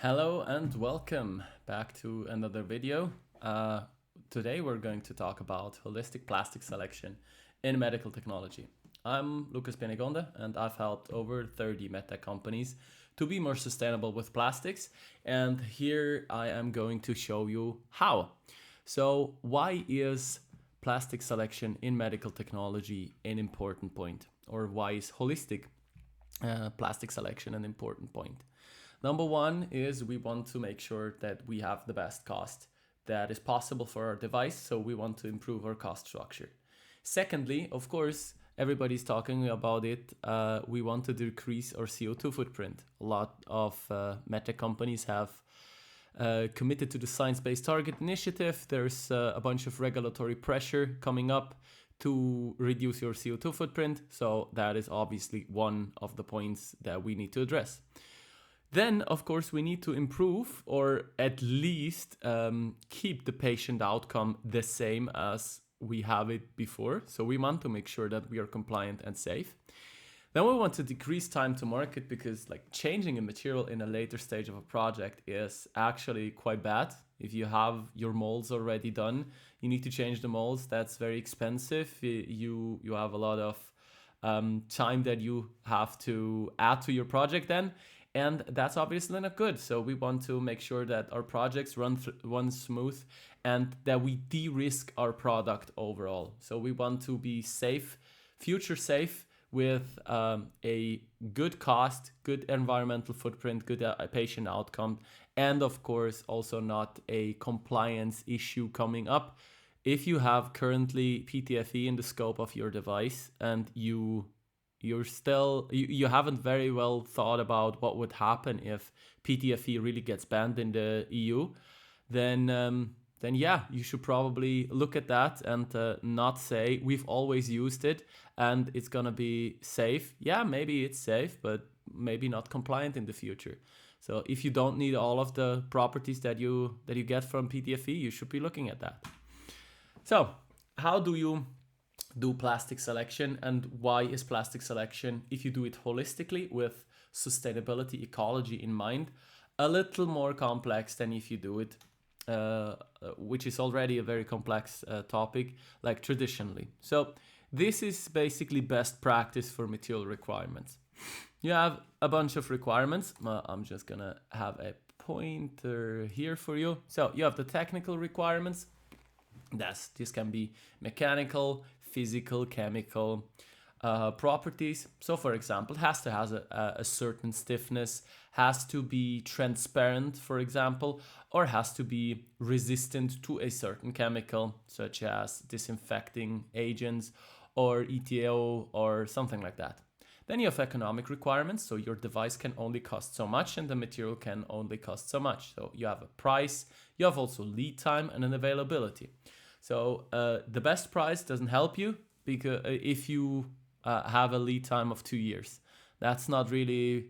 Hello and welcome back to another video. Today we're going to talk about holistic plastic selection in medical technology. I'm Pianegonda and I've helped over 30 MedTech companies to be more sustainable with plastics, and here I am going to show you how. So why is plastic selection in medical technology an important point, or why is holistic plastic selection an important point? Number one is we want to make sure that we have the best cost that is possible for our device, so we want to improve our cost structure. Secondly, of course, everybody's talking about it, we want to decrease our CO2 footprint. A lot of MedTech companies have committed to the Science-Based Target Initiative. There's a bunch of regulatory pressure coming up to reduce your CO2 footprint, so that is obviously one of the points that we need to address. Then, of course, we need to improve or at least keep the patient outcome the same as we have it before. So we want to make sure that we are compliant and safe. Then we want to decrease time to market, because changing a material in a later stage of a project is actually quite bad. If you have your molds already done, you need to change the molds. That's very expensive. You have a lot of time that you have to add to your project then. And that's obviously not good. So we want to make sure that our projects run smooth and that we de-risk our product overall. So we want to be safe, future safe, with a good cost, good environmental footprint, good patient outcome, and of course also not a compliance issue coming up. If you have currently PTFE in the scope of your device and you haven't very well thought about what would happen if PTFE really gets banned in the EU, then yeah, you should probably look at that and not say we've always used it and it's gonna be safe. Yeah, maybe it's safe, but maybe not compliant in the future. So if you don't need all of the properties that you get from PTFE, you should be looking at that. So how do you do plastic selection, and why is plastic selection, if you do it holistically with sustainability, ecology in mind, a little more complex than if you do it, which is already a very complex topic, like traditionally. So this is basically best practice for material requirements. You have a bunch of requirements. I'm just gonna have a pointer here for you. So you have the technical requirements. This can be mechanical, physical, chemical properties. So for example, it has to have a certain stiffness, has to be transparent, for example, or has to be resistant to a certain chemical, such as disinfecting agents or ETO or something like that. Then you have economic requirements, so your device can only cost so much and the material can only cost so much. So you have a price, you have also lead time and an availability. So the best price doesn't help you, because if you have a lead time of 2 years, that's not really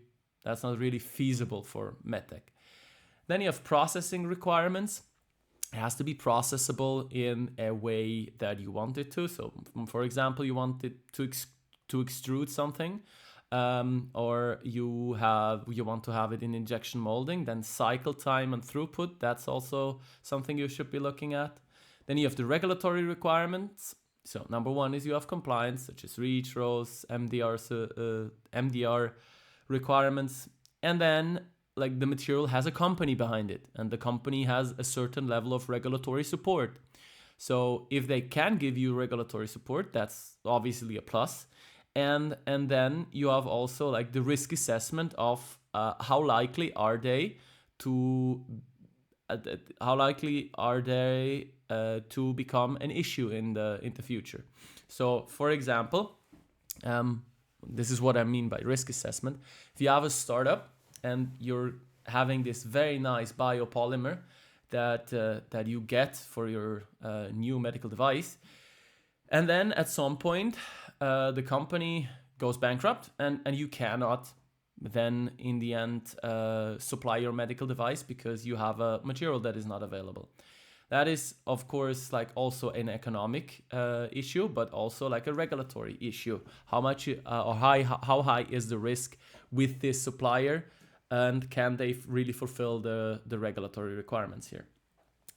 feasible for MedTech. Then you have processing requirements. It has to be processable in a way that you want it to. So for example, you want it to extrude something, or you want to have it in injection molding. Then cycle time and throughput, that's also something you should be looking at. Then you have the regulatory requirements. So number one is you have compliance, such as REACH, RoHS, MDR requirements. And then the material has a company behind it, and the company has a certain level of regulatory support. So if they can give you regulatory support, that's obviously a plus. And then you have also the risk assessment of how likely are they to become an issue in the future. So for example, this is what I mean by risk assessment. If you have a startup and you're having this very nice biopolymer that you get for your new medical device, and then at some point the company goes bankrupt and you cannot then in the end supply your medical device because you have a material that is not available. That is, of course, also an economic issue, but also a regulatory issue. How much or how high is the risk with this supplier and can they really fulfill the regulatory requirements here.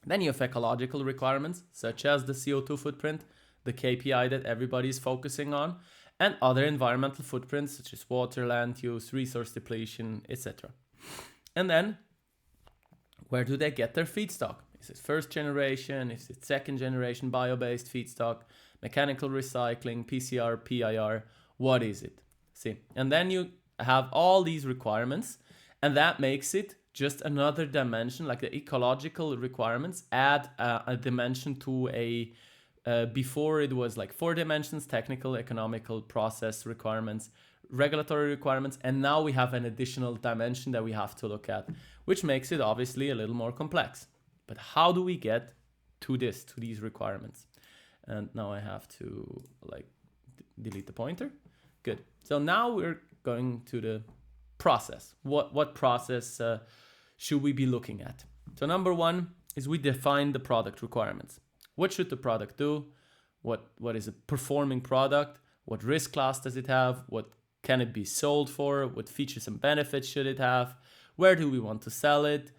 Then you have ecological requirements, such as the CO2 footprint, the KPI that everybody is focusing on, and other environmental footprints, such as water, land use, resource depletion, etc. And then, where do they get their feedstock? Is it first generation? Is it second generation bio-based feedstock? Mechanical recycling, PCR, PIR? What is it? See, and then you have all these requirements, and that makes it just another dimension. Like the ecological requirements add a dimension to a before it was like 4 dimensions: technical, economical, process requirements, regulatory requirements, and now we have an additional dimension that we have to look at, which makes it obviously a little more complex. But how do we get to these requirements? And now I have to like delete the pointer. Good. So now we're going to the process. What process should we be looking at? So number one is we define the product requirements. What should the product do? What is a performing product? What risk class does it have? What can it be sold for? What features and benefits should it have? Where do we want to sell it?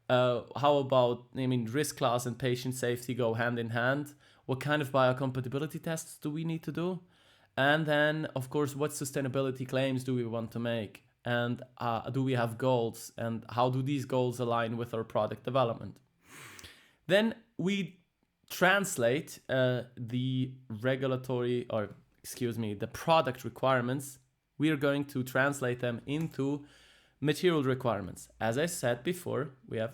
How about, risk class and patient safety go hand in hand. What kind of biocompatibility tests do we need to do? And then, of course, what sustainability claims do we want to make? And do we have goals? And how do these goals align with our product development? Then we translate the product requirements. We are going to translate them into material requirements. As I said before, we have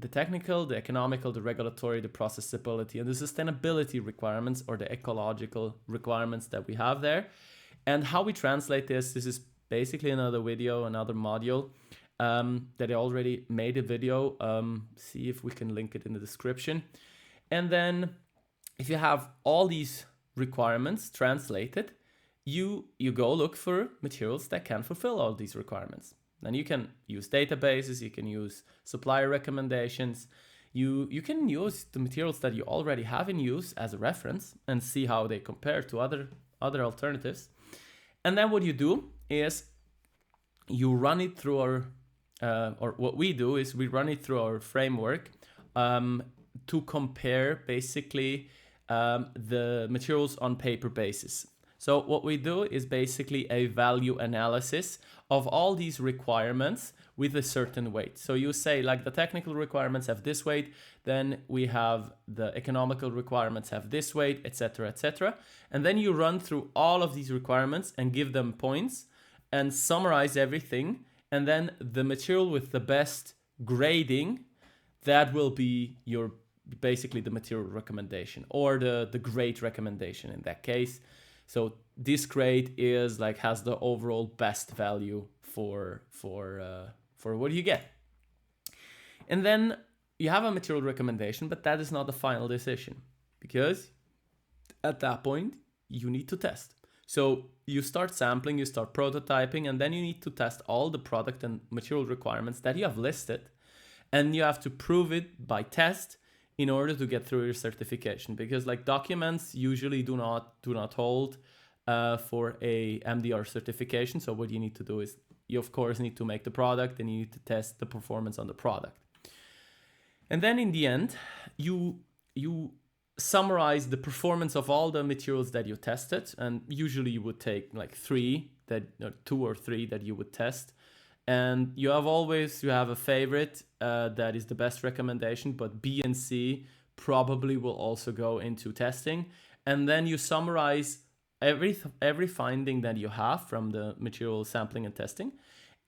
the technical, the economical, the regulatory, the processability, and the sustainability requirements, or the ecological requirements that we have there. And how we translate this is basically another video, another module that I already made a video. See if we can link it in the description. And then if you have all these requirements translated, you go look for materials that can fulfill all these requirements. Then you can use databases, you can use supplier recommendations, you can use the materials that you already have in use as a reference and see how they compare to other alternatives. And then what you do is you run it through we run it through our framework to compare basically the materials on paper basis. So what we do is basically a value analysis of all these requirements with a certain weight. So you say like the technical requirements have this weight, then we have the economical requirements have this weight, etc., etc. And then you run through all of these requirements and give them points and summarize everything. And then the material with the best grading, that will be basically the material recommendation, or the grade recommendation in that case. So this grade is like has the overall best value for what you get. And then you have a material recommendation, but that is not the final decision, because at that point you need to test. So you start sampling, you start prototyping, and then you need to test all the product and material requirements that you have listed, and you have to prove it by test in order to get through your certification, because like documents usually do not hold for a MDR certification. So what you need to do is you of course need to make the product, and you need to test the performance on the product. And then in the end, you summarize the performance of all the materials that you tested, and usually you would take like 2 or 3 that you would test. And you have a favorite that is the best recommendation, but B and C probably will also go into testing. And then you summarize every finding that you have from the material sampling and testing.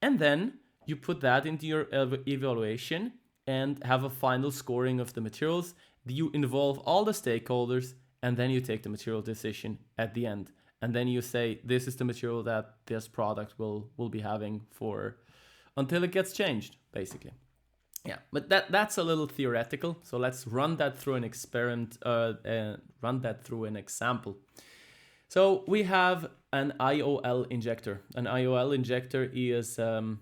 And then you put that into your evaluation and have a final scoring of the materials. You involve all the stakeholders, and then you take the material decision at the end. And then you say, this is the material that this product will be having for until it gets changed, basically. Yeah, but that's a little theoretical. So let's run that through an experiment, run that through an example. So we have an IOL injector. An IOL injector is a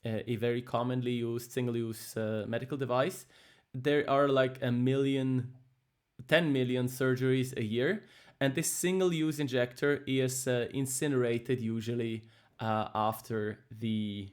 very commonly used single-use medical device. There are like 10 million surgeries a year. And this single-use injector is incinerated usually after the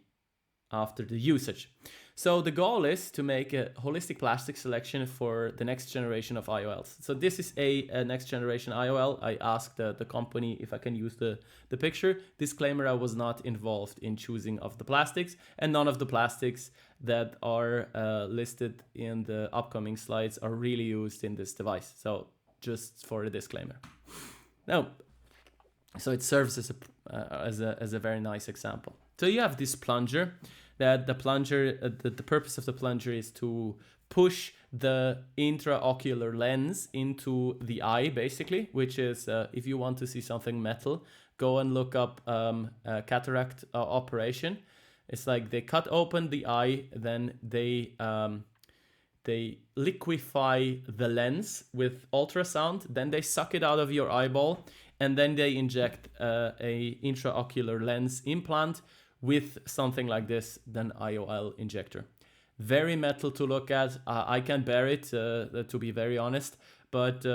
usage. So the goal is to make a holistic plastic selection for the next generation of IOLs. So this is a next generation IOL. I asked the company if I can use the picture. Disclaimer, I was not involved in choosing of the plastics, and none of the plastics that are listed in the upcoming slides are really used in this device. So just for a disclaimer. Now, so it serves as a very nice example. So you have this plunger. That the plunger, the purpose of the plunger is to push the intraocular lens into the eye, basically, which is, if you want to see something metal, go and look up cataract operation. It's like they cut open the eye, then they liquefy the lens with ultrasound, then they suck it out of your eyeball, and then they inject a intraocular lens implant with something like this, then IOL injector. Very metal to look at. I can bear it, to be very honest. But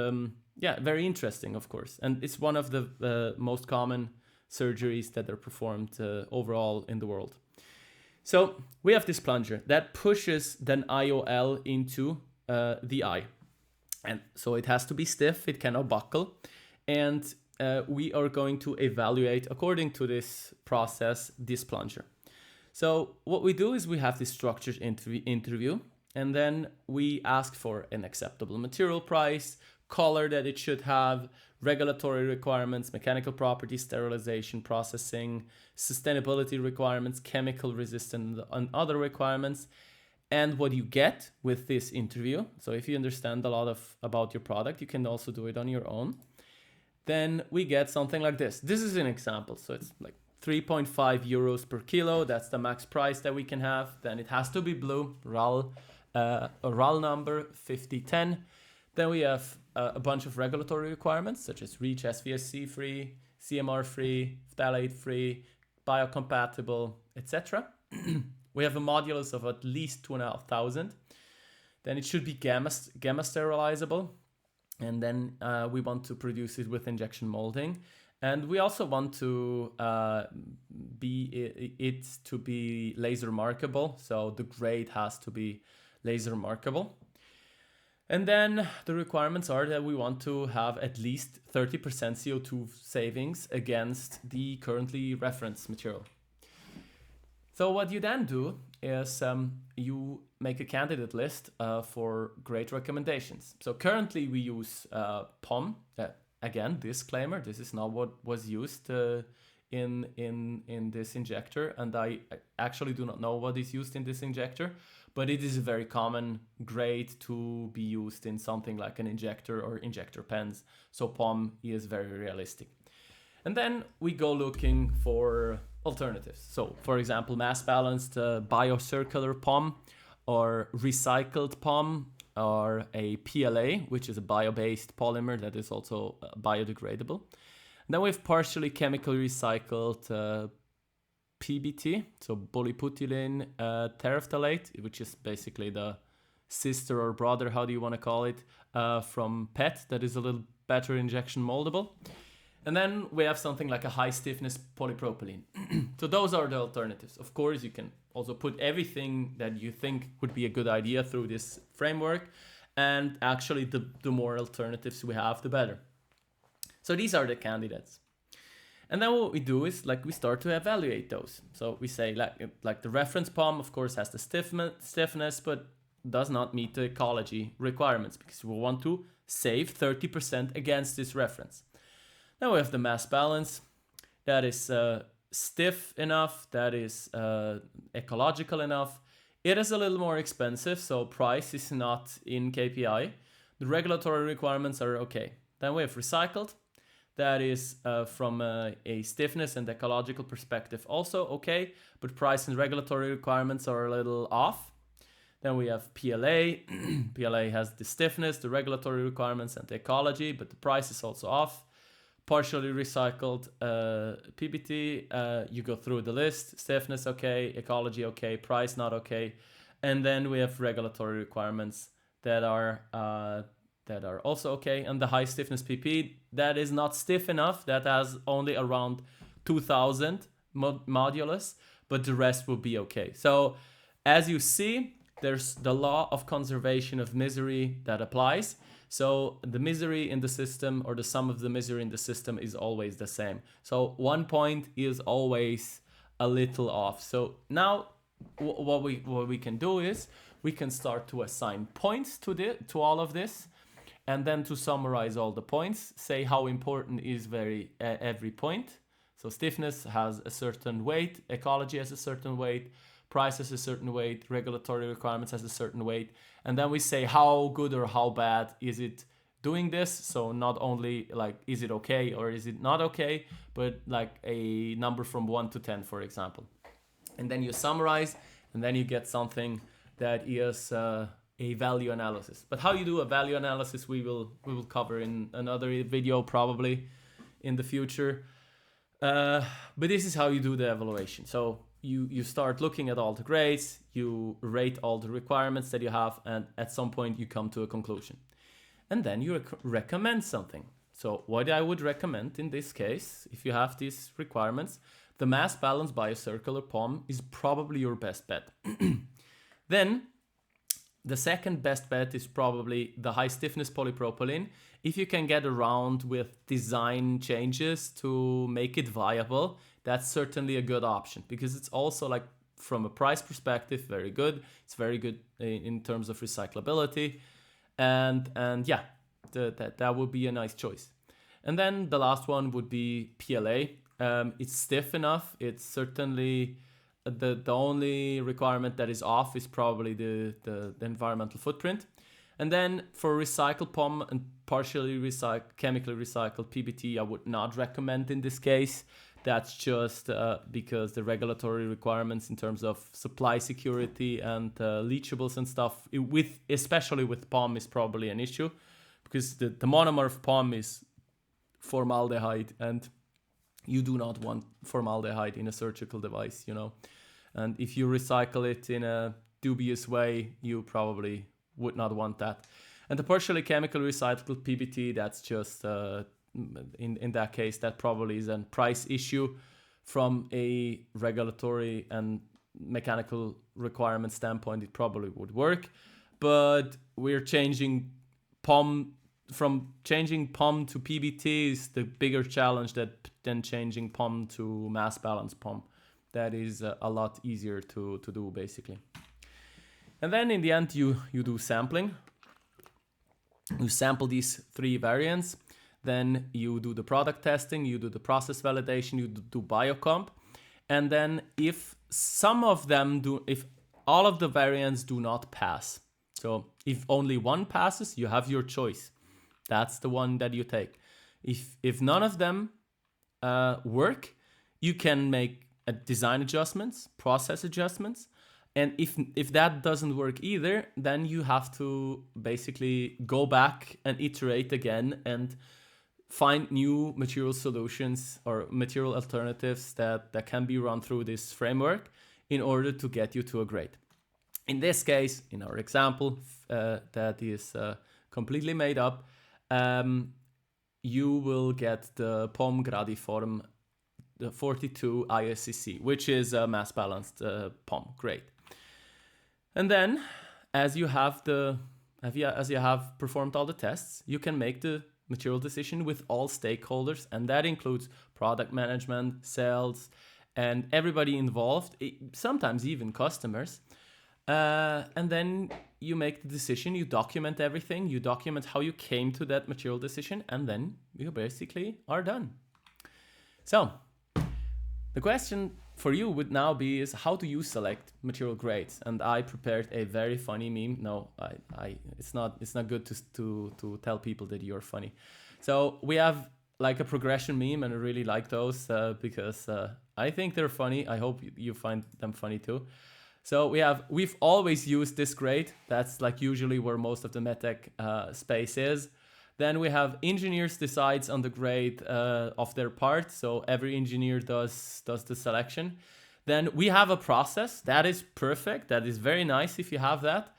yeah, very interesting, of course. And it's one of the most common surgeries that are performed overall in the world. So we have this plunger that pushes then IOL into the eye. And so it has to be stiff, it cannot buckle. And we are going to evaluate, according to this process, this plunger. So what we do is we have this structured interview, and then we ask for an acceptable material price, color that it should have, regulatory requirements, mechanical properties, sterilization, processing, sustainability requirements, chemical resistance, and other requirements. And what you get with this interview, so if you understand a lot about your product, you can also do it on your own. Then we get something like this. This is an example. So it's like 3.5 euros per kilo. That's the max price that we can have. Then it has to be blue, RAL number 5010. Then we have a bunch of regulatory requirements, such as REACH SVSC free, CMR free, phthalate free, biocompatible, etc. We have a modulus of at least 2,500. Then it should be gamma sterilizable. And then we want to produce it with injection molding. And we also want to be laser markable. So the grade has to be laser markable. And then the requirements are that we want to have at least 30% CO2 savings against the currently reference material. So what you then do is you make a candidate list for great recommendations. So currently we use POM. Again, disclaimer, this is not what was used in this injector, and I actually do not know what is used in this injector, but it is a very common grade to be used in something like an injector or injector pens. So POM is very realistic. And then we go looking for alternatives. So for example, mass balanced biocircular POM or recycled POM or a PLA, which is a bio-based polymer that is also biodegradable. And then we have partially chemically recycled PBT, so polyputylene terephthalate, which is basically the sister or brother, how do you want to call it, from PET, that is a little better injection moldable. And then we have something like a high stiffness polypropylene. So those are the alternatives. Of course, you can also put everything that you think would be a good idea through this framework. And actually, the more alternatives we have, the better. So these are the candidates. And then what we do is we start to evaluate those. So we say like the reference POM, of course, has the stiffness, but does not meet the ecology requirements because we want to save 30% against this reference. Then we have the mass balance that is stiff enough, that is ecological enough. It is a little more expensive, so price is not in KPI. The regulatory requirements are okay. Then we have recycled. That is from a stiffness and ecological perspective also okay, but price and regulatory requirements are a little off. Then we have PLA. PLA has the stiffness, the regulatory requirements, and the ecology, but the price is also off. Partially recycled PBT, you go through the list, stiffness okay, ecology okay, price not okay. And then we have regulatory requirements that are also okay. And the high stiffness PP, that is not stiff enough, that has only around 2000, modulus, but the rest will be okay. So as you see, there's the law of conservation of misery that applies. So the misery in the system, or the sum of the misery in the system, is always the same. So 1 point is always a little off. So now what we can do is we can start to assign points to all of this, and then to summarize all the points, say how important is every point. So stiffness has a certain weight, ecology has a certain weight, price has a certain weight, regulatory requirements has a certain weight, and then we say how good or how bad is it doing this. So not only like is it okay or is it not okay, but like a number from 1 to 10, for example. And then you summarize, and then you get something that is a value analysis. But how you do a value analysis, we will cover in another video probably in the future. But this is how you do the evaluation. So you start looking at all the grades, you rate all the requirements that you have, and at some point you come to a conclusion. And then you recommend something. So what I would recommend in this case, if you have these requirements, the mass balance by a circular POM is probably your best bet. Then the second best bet is probably the high stiffness polypropylene. If you can get around with design changes to make it viable, that's certainly a good option, because it's also, like, from a price perspective, very good. It's very good in terms of recyclability, and yeah, that would be a nice choice. And then the last one would be PLA. It's stiff enough. It's certainly the only requirement that is off is probably the environmental footprint. And then for recycled POM and partially chemically recycled PBT, I would not recommend in this case. That's just because the regulatory requirements in terms of supply security and leachables and stuff, especially with POM, is probably an issue, because the monomer of POM is formaldehyde, and you do not want formaldehyde in a surgical device, you know. And if you recycle it in a dubious way, you probably would not want that. And the partially chemical recycled PBT, that's just, in that case, that probably is a price issue. From a regulatory and mechanical requirement standpoint, it probably would work. But we're changing POM, from changing POM to PBT is the bigger challenge than changing POM to mass balance POM. That is a lot easier to do, basically. And then in the end, you do sampling. You sample these 3 variants. Then you do the product testing, you do the process validation, you do biocomp. And then if all of the variants do not pass, so if only one passes, you have your choice. That's the one that you take. If none of them work, you can make design adjustments, process adjustments. And if that doesn't work either, then you have to basically go back and iterate again and find new material solutions or material alternatives that can be run through this framework in order to get you to a grade. In this case, in our example, that is completely made up, you will get the POM gradiform, the 42 ISCC, which is a mass balanced POM grade. And then, as you have performed all the tests, you can make the material decision with all stakeholders, and that includes product management, sales, and everybody involved, sometimes even customers. And then you make the decision, you document everything, you document how you came to that material decision, and then you basically are done. So the question for you would now be is, how do you select material grades? And I prepared a very funny meme. No, it's not good to tell people that you're funny. So we have like a progression meme, and I really like those because I think they're funny. I hope you find them funny too. So we've always used this grade. That's like usually where most of the MedTech space is. Then we have engineers decides on the grade of their part. So every engineer does the selection. Then we have a process. That is perfect. That is very nice if you have that.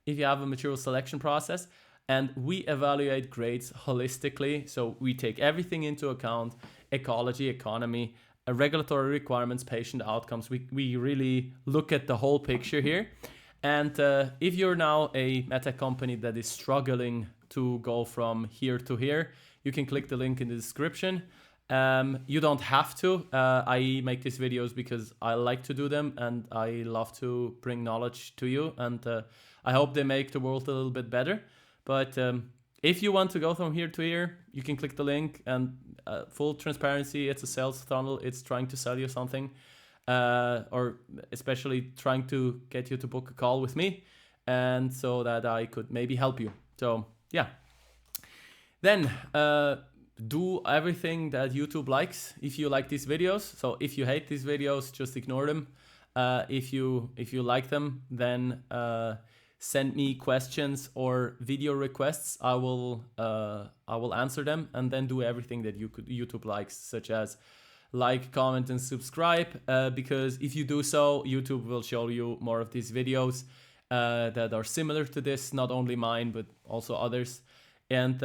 If you have a material selection process. And we evaluate grades holistically. So we take everything into account: ecology, economy, regulatory requirements, patient outcomes. We really look at the whole picture here. And if you're now a MedTech company that is struggling to go from here to here, you can click the link in the description. You don't have to. I make these videos because I like to do them and I love to bring knowledge to you. And I hope they make the world a little bit better. But if you want to go from here to here, you can click the link. And full transparency, it's a sales funnel. It's trying to sell you something. Or especially trying to get you to book a call with me, and so that I could maybe help you. So yeah. Then do everything that YouTube likes if you like these videos. So if you hate these videos, just ignore them. If you like them, then send me questions or video requests. I will answer them, and then do everything that YouTube likes, such as like, comment, and subscribe, because if you do so, YouTube will show you more of these videos that are similar to this, not only mine, but also others. And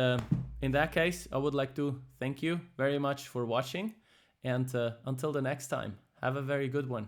in that case, I would like to thank you very much for watching, and until the next time, have a very good one.